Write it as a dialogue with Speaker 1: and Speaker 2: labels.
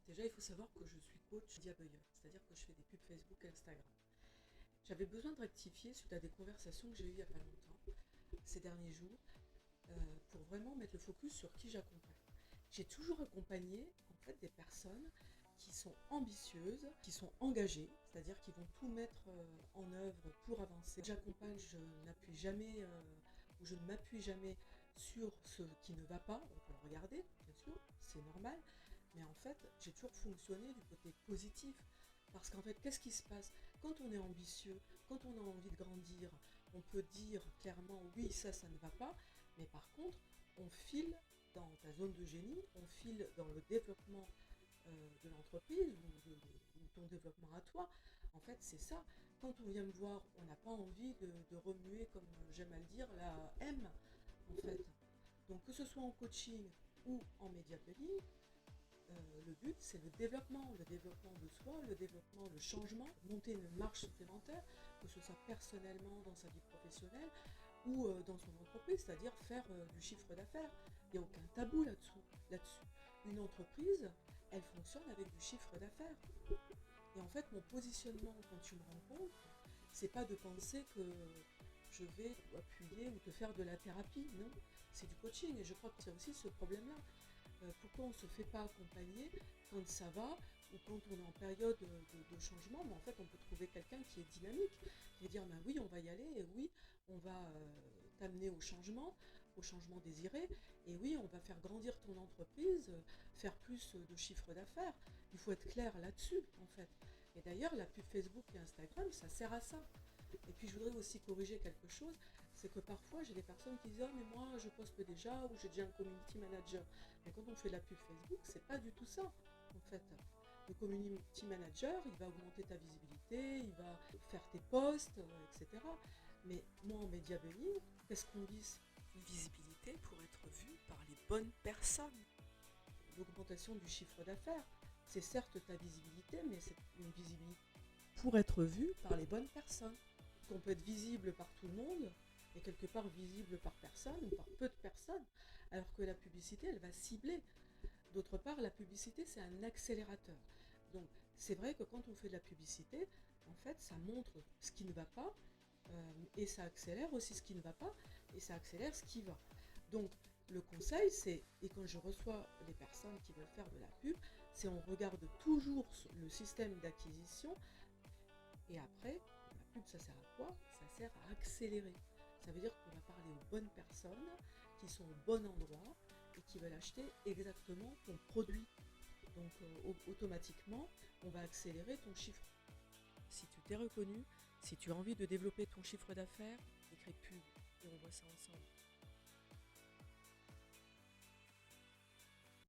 Speaker 1: Déjà, il faut savoir que je suis coach media buyer, c'est-à-dire que je fais des pubs Facebook et Instagram. J'avais besoin de rectifier suite à des conversations que j'ai eues il n'y a pas longtemps, ces derniers jours, pour vraiment mettre le focus sur qui j'accompagne. J'ai toujours accompagné en fait des personnes qui sont ambitieuses, qui sont engagées, c'est-à-dire qui vont tout mettre en œuvre pour avancer. J'accompagne, je n'appuie jamais ou je ne m'appuie jamais sur ce qui ne va pas. On peut le regarder, bien sûr, c'est normal, mais en fait, j'ai toujours fonctionné du côté positif. Parce qu'en fait, qu'est-ce qui se passe quand on est ambitieux, quand on a envie de grandir? On peut dire clairement oui, ça ne va pas, mais par contre, on file dans ta zone de génie, on file dans le développement de l'entreprise ou ton développement à toi. En fait, c'est ça. Quand on vient me voir, on n'a pas envie de remuer, comme j'aime à le dire, la M, en fait. Donc, que ce soit en coaching ou en media planning, le but, c'est le développement de soi, le développement, le changement, monter une marche supplémentaire, que ce soit personnellement dans sa vie professionnelle ou dans son entreprise, c'est-à-dire faire du chiffre d'affaires. Il n'y a aucun tabou là-dessus. Une entreprise, elle fonctionne avec du chiffre d'affaires. Et en fait, mon positionnement quand tu me rencontres, c'est pas de penser que je vais appuyer ou te faire de la thérapie, non, c'est du coaching. Et je crois qu'il y a aussi ce problème-là. Pourquoi on ne se fait pas accompagner quand ça va ou quand on est en période de changement, mais en fait on peut trouver quelqu'un qui est dynamique, qui va dire ben oui on va y aller, et oui on va t'amener au changement désiré, et oui on va faire grandir ton entreprise, faire plus de chiffre d'affaires. Il faut être clair là-dessus en fait. Et d'ailleurs la pub Facebook et Instagram ça sert à ça. Et puis je voudrais aussi corriger quelque chose, c'est que parfois j'ai des personnes qui disent ah mais moi je poste déjà ou j'ai déjà un community manager. Mais quand on fait de la pub Facebook, c'est pas du tout ça en fait. Le community manager, il va augmenter ta visibilité, il va faire tes posts, etc. Mais moi en media buying, qu'est-ce qu'on vise? Une visibilité pour être vu par les bonnes personnes. L'augmentation du chiffre d'affaires, c'est certes ta visibilité, mais c'est une visibilité pour être vu par les bonnes personnes. Qu'on peut être visible par tout le monde, et quelque part visible par personne ou par peu de personnes, alors que la publicité, elle va cibler. D'autre part, la publicité, c'est un accélérateur. Donc, c'est vrai que quand on fait de la publicité, en fait, ça montre ce qui ne va pas, et ça accélère aussi ce qui ne va pas, et ça accélère ce qui va. Donc, le conseil, c'est, et quand je reçois les personnes qui veulent faire de la pub, c'est on regarde toujours le système d'acquisition. Et après, la pub, ça sert à quoi? Ça sert à accélérer. Ça veut dire qu'on va parler aux bonnes personnes qui sont au bon endroit et qui veulent acheter exactement ton produit. Donc automatiquement, on va accélérer ton chiffre. Si tu t'es reconnu, si tu as envie de développer ton chiffre d'affaires, écris pub et on voit ça ensemble.